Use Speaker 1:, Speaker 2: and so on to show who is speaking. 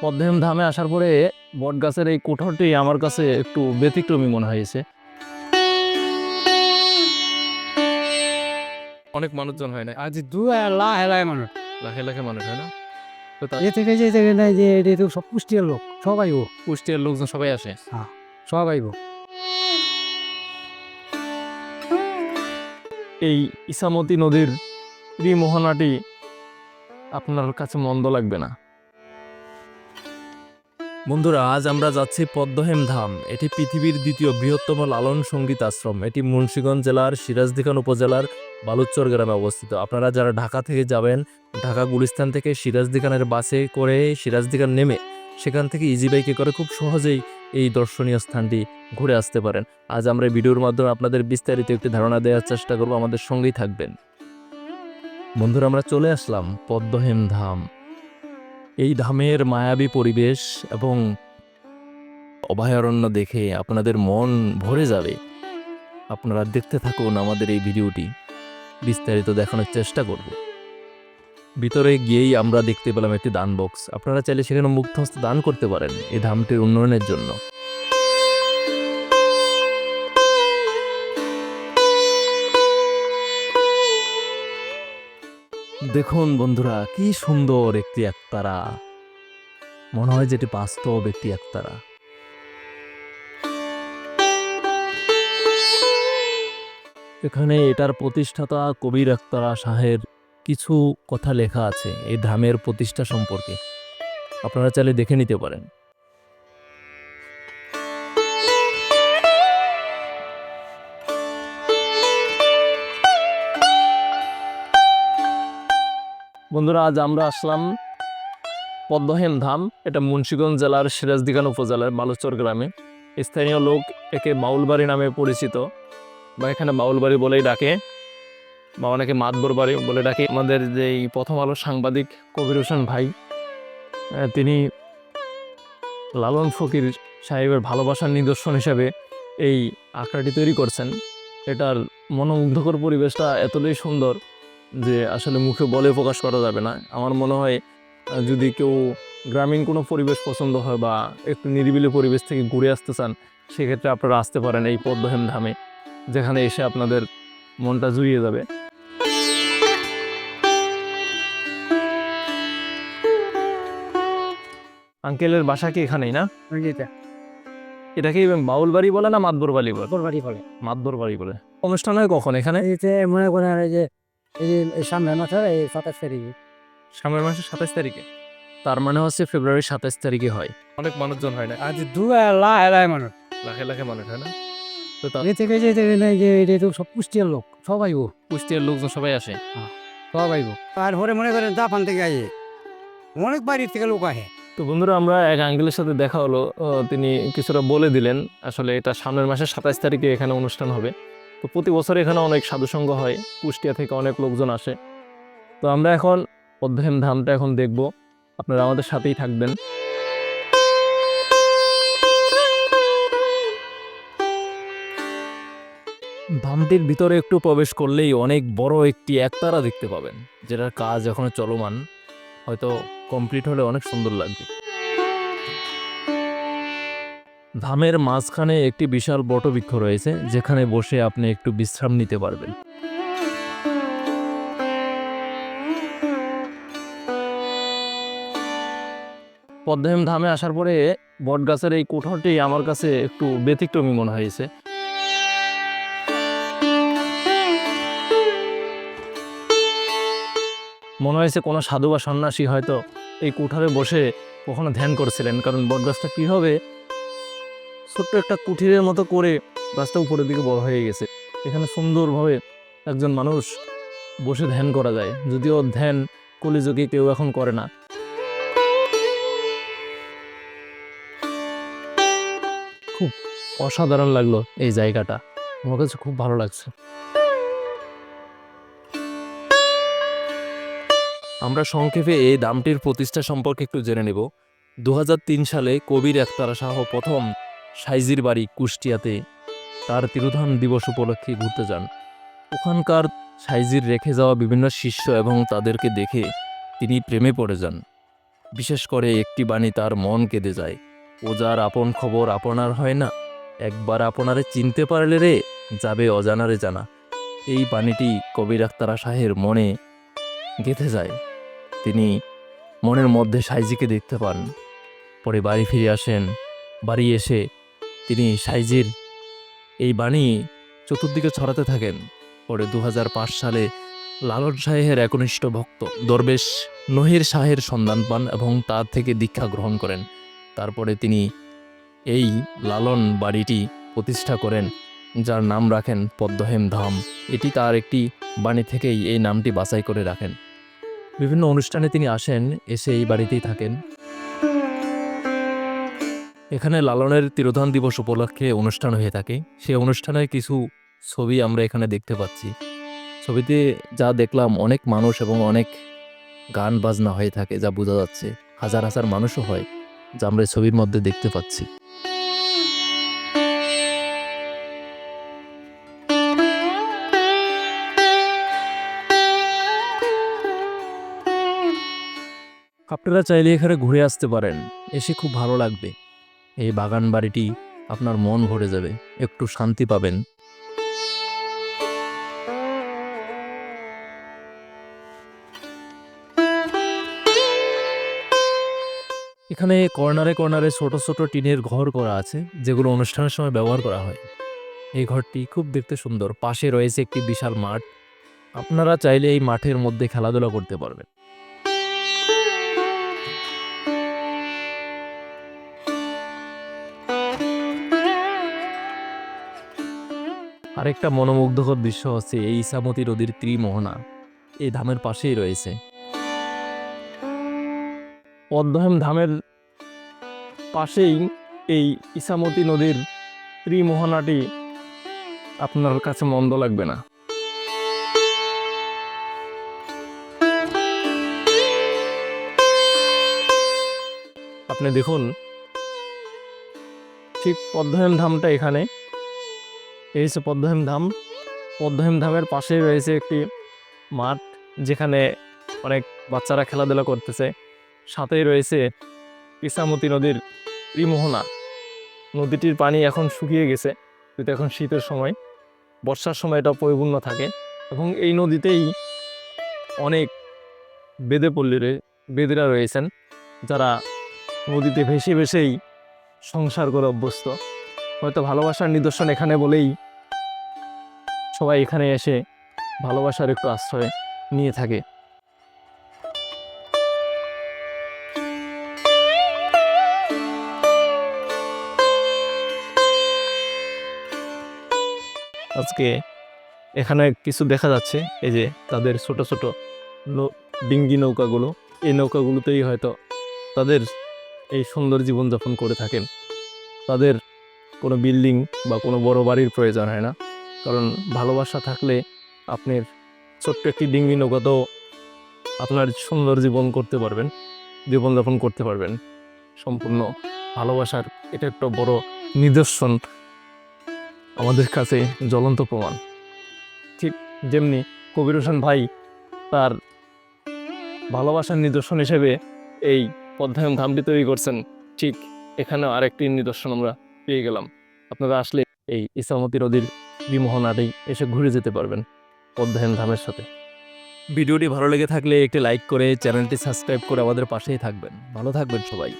Speaker 1: পদ্মহেম ধামে আসার পরে বটগাছের এই কোঠরটি আমার কাছে একটু ব্যতিক্রমী মনে হয়েছে। অনেক মানুষজন হয় না,
Speaker 2: আজ দু লাখ মানুষ
Speaker 1: লাখে লাখে মানুষ হয় না? তো
Speaker 2: এ থেকে যে থেকে নাই যে এটা তো সব কুষ্টিয়ার লোক সবাই ও
Speaker 1: কুষ্টিয়ার লোকজন সবাই আসে।
Speaker 2: হ্যাঁ সবাই ও
Speaker 1: এই ইছামতি নদীর মোহনাটি আপনার কাছে মন্দ লাগবে না। বন্ধুরা, আজ আমরা যাচ্ছি পদ্মহেম ধাম। এটি পৃথিবীর দ্বিতীয় বৃহত্তম লালন সঙ্গীত আশ্রম। এটি মুন্সিগঞ্জ জেলার সিরাজদিখান উপজেলার বালুচর গ্রামে অবস্থিত। আপনারা যারা ঢাকা থেকে যাবেন, ঢাকা গুলিস্তান থেকে সিরাজদিখানের বাসে করে সিরাজদিখান নেমে সেখান থেকে ইজি বাইকে করে খুব সহজেই এই দর্শনীয় স্থানটি ঘুরে আসতে পারেন। আজ আমরা এই ভিডিওর মাধ্যমে আপনাদের বিস্তারিত একটি ধারণা দেওয়ার চেষ্টা করব, আমাদের সঙ্গেই থাকবেন। বন্ধুরা, আমরা চলে আসলাম পদ্মহেম ধাম। এই ধামের মায়াবী পরিবেশ এবং অভয়ারণ্য দেখে আপনাদের মন ভরে যাবে। আপনারা দেখতে থাকুন আমাদের এই ভিডিওটি, বিস্তারিত দেখানোর চেষ্টা করব। ভিতরে গিয়েই আমরা দেখতে পেলাম একটি দান বক্স। আপনারা চাইলে সেখানে মুক্ত হস্তে দান করতে পারেন এই ধামটির উন্নয়নের জন্য। দেখুন বন্ধুরা, কি সুন্দর একটি একতারা, মনে হয় যেটি বাস্তব একটি একতারা। এখানে এটার প্রতিষ্ঠাতা কবির একতারা শাহের কিছু কথা লেখা আছে এই ধামের প্রতিষ্ঠা সম্পর্কে, আপনারা চাইলে দেখে নিতে পারেন। বন্ধুরা, আজ আমরা আসলাম পদ্মহেম ধাম। এটা মুন্সিগঞ্জ জেলার সিরাজদিখান উপজেলার বালুচর গ্রামে। স্থানীয় লোক একে বাউলবাড়ি নামে পরিচিত, বা এখানে বাউলবাড়ি বলেই ডাকে, বা অনেকে মাতবর বাড়ি বলে ডাকে। আমাদের যে প্রথম আলো সাংবাদিক কবির হোসেন ভাই, তিনি লালন ফকির সাহেবের ভালোবাসার নিদর্শন হিসাবে এই আখড়াটি তৈরি করছেন। এটার মনোমুগ্ধকর পরিবেশটা এতটাই সুন্দর যে আসলে মুখে বলে প্রকাশ করা যাবে না। আমার মনে হয় যদি কেউ গ্রামীণ কোনো পরিবেশ পছন্দ হয় বা একটু নিরিবিলি পরিবেশ থেকে ঘুরে আসতে চান, সেক্ষেত্রে আপনারা আসতে পারেন এই পদ্মহেম ধামে, যেখানে এসে আপনাদের মনটা জুড়িয়ে যাবে। আঙ্কেলের বাসা কি এখানেই না? এটাকে বাউল বাড়ি বলে না মাতবর বাড়ি বলে?
Speaker 2: বাড়ি বলে
Speaker 1: মাতবর বাড়ি বলে। অনুষ্ঠান হয় কখন এখানে?
Speaker 2: এতে মনে করেন এই যে এই সামনের মাথা এই 27 তারিখে
Speaker 1: সামনের মাসের 27 তারিখে। তার মানে হচ্ছে ফেব্রুয়ারির 27 তারিখে হয়। অনেক মানুষজন হয় না?
Speaker 2: আজ দু লাখ মানুষ
Speaker 1: লাখে লাখে মানুষ হয় না? তো
Speaker 2: এ থেকে যে থেকে নাই যে এটা তো সব কুষ্টিয়ার লোক সবাই ও
Speaker 1: কুষ্টিয়ার লোকজন সবাই আসে।
Speaker 2: সবাই ও আর পরে মনে করেন জাপান থেকে আসে অনেক বাইরের থেকে লোক আসে।
Speaker 1: তো বন্ধুরা, আমরা এক আঙ্কেলের সাথে দেখা হলো। তিনি কিছুটা বলে দিলেন আসলে এটা সামনের মাসের 27 তারিখে এখানে অনুষ্ঠান হবে। তো প্রতি বছর এখানে অনেক সাধুসঙ্গ হয়, কুষ্টিয়া থেকে অনেক লোকজন আসে। তো আমরা এখন পদ্মহেম ধামটা এখন দেখব, আপনারা আমাদের সাথেই থাকবেন। ধামটির ভিতরে একটু প্রবেশ করলেই অনেক বড় একটি একতারা দেখতে পাবেন, যেটার কাজ এখনো চলমান, হয়তো কমপ্লিট হলে অনেক সুন্দর লাগবে। ধামের মাঝখানে একটি বিশাল বটবৃক্ষ রয়েছে, যেখানে বসে আপনি একটু বিশ্রাম নিতে পারবেন। পদ্মহেম ধামে আসার পরে বটগাছের এই কোঠরটি আমার কাছে একটু ব্যতিক্রমী মনে হয়েছে। মনে হয়েছে কোনো সাধু বা সন্ন্যাসী হয়তো এই কুঠারে বসে কখনো ধ্যান করছিলেন, কারণ বটগাছটা কীভাবে ছোট্ট একটা কুঠিরের মতো করে গাছটা উপরের দিকে বড় হয়ে গেছে। এখানে সুন্দরভাবে একজন মানুষ বসে ধ্যান করা যায়, যদিও ধ্যান কলিযুগে কেউ এখন করে না। খুব অসাধারণ লাগলো এই জায়গাটা, আমার কাছে খুব ভালো লাগছে। আমরা সংক্ষেপে এই ধামটির প্রতিষ্ঠা সম্পর্কে একটু জেনে নেব। 2003 সালে কবির একতারা শাহ প্রথম সাইজির বাড়ি কুষ্টিয়াতে তার তিরোধান দিবস উপলক্ষে ঘুরতে যান। ওখানকার সাইজির রেখে যাওয়া বিভিন্ন শিষ্য এবং তাদেরকে দেখে তিনি প্রেমে পড়ে যান। বিশেষ করে একটি বাণী তার মন কেঁদে যায়। ও যার আপন খবর আপনার হয় না, একবার আপনারে চিনতে পারলে রে যাবে অজানারে জানা। এই বাণীটি কবির আখতার শাহের মনে গেঁথে যায়। তিনি মনের মধ্যে সাইজিকে দেখতে পান, পরে বাড়ি ফিরে আসেন। বাড়ি এসে তিনি সাইজির এই বাণী চতুর্দিকে ছড়াতে থাকেন। পরে 2005 সালে লালন শাহের একনিষ্ঠ ভক্ত দরবেশ নহির শাহের সন্ধান পান এবং তার থেকে দীক্ষা গ্রহণ করেন। তারপরে তিনি এই লালন বাড়িটি প্রতিষ্ঠা করেন, যার নাম রাখেন পদ্মহেম ধাম। এটি তার একটি বাণী থেকেই এই নামটি বাছাই করে রাখেন। বিভিন্ন অনুষ্ঠানে তিনি আসেন, এসে এই বাড়িতেই থাকেন। এখানে লালনের তিরোধান দিবস উপলক্ষে অনুষ্ঠান হয়ে থাকে। সেই অনুষ্ঠানের কিছু ছবি আমরা এখানে দেখতে পাচ্ছি। ছবিতে যা দেখলাম, অনেক মানুষ এবং অনেক গান বাজনা হয়ে থাকে, যা বোঝা যাচ্ছে। হাজার হাজার মানুষও হয়, যা আমরা এই ছবির মধ্যে দেখতে পাচ্ছি। আপনারা চাইলে এখানে ঘুরে আসতে পারেন, এসে খুব ভালো লাগবে। এই বাগান বাড়িটি আপনার মন ভরে যাবে, একটু শান্তি পাবেন। এখানে কর্নারে কর্নারে ছোট ছোট টিনের ঘর করা আছে, যেগুলো অনুষ্ঠানের সময় ব্যবহার করা হয়। এই ঘরটি খুব দেখতে সুন্দর। পাশে রয়েছে একটি বিশাল মাঠ। আপনারা চাইলে এই মাঠের মধ্যে খেলাধুলা করতে পারবেন। আরেকটা মনোমুগ্ধকর দৃশ্য হচ্ছে এই ইসামতি নদীর ত্রিমোহনা এই ধামের পাশেই রয়েছে। পদ্মহেম ধামের পাশেই এই ইসামতি নদীর ত্রিমোহনাটি আপনার কাছে মন্দ লাগবে না। আপনি দেখুন, ঠিক পদ্মহেম ধামটা এখানে। এই হচ্ছে পদ্মহেম ধাম। পদ্মহেম ধামের পাশেই রয়েছে একটি মাঠ, যেখানে অনেক বাচ্চারা খেলাধুলা করতেছে। সাথেই রয়েছে ইসামতি নদীর ত্রিমোহনা। নদীটির পানি এখন শুকিয়ে গেছে, কিন্তু এখন শীতের সময়। বর্ষার সময় এটা পরিপূর্ণ থাকে এবং এই নদীতেই অনেক বেদেরা রয়েছেন, যারা নদীতে ভেসে ভেসেই সংসার করে অভ্যস্ত। হয়তো ভালোবাসার নিদর্শন এখানে বলেই সবাই এখানে এসে ভালোবাসার একটু আশ্রয় নিয়ে থাকে। আজকে এখানে কিছু দেখা যাচ্ছে, এই যে তাদের ছোট ছোট ডিঙ্গি নৌকাগুলো, এই নৌকাগুলোতেই হয়তো তাদের এই সুন্দর জীবনযাপন করে থাকেন। তাদের কোনো বিল্ডিং বা কোনো বড় বাড়ির প্রয়োজন হয় না, কারণ ভালোবাসা থাকলে আপনার ছোট্ট একটি ডিঙ্গি নৌকাতেও আপনার সুন্দর জীবনযাপন করতে পারবেন। সম্পূর্ণ ভালোবাসার এটা একটা বড় নিদর্শন, আমাদের কাছে জ্বলন্ত প্রমাণ। ঠিক যেমনি কবির হোসেন ভাই তার ভালোবাসার নিদর্শন হিসেবে এই পদ্মহেম ধামটি তৈরি করছেন, ঠিক এখানেও আরেকটি নিদর্শন আমরা পেয়ে গেলাম। আপনারা আসলে এই ইসামতি নদীর ত্রিমোহনাটি এসে ঘুরে যেতে পারবেন পদ্মহেম ধামের সাথে। ভিডিওটি ভালো লেগে থাকলে একটি লাইক করে চ্যানেলটি সাবস্ক্রাইব করে আমাদের পাশেই থাকবেন। ভালো থাকবেন সবাই।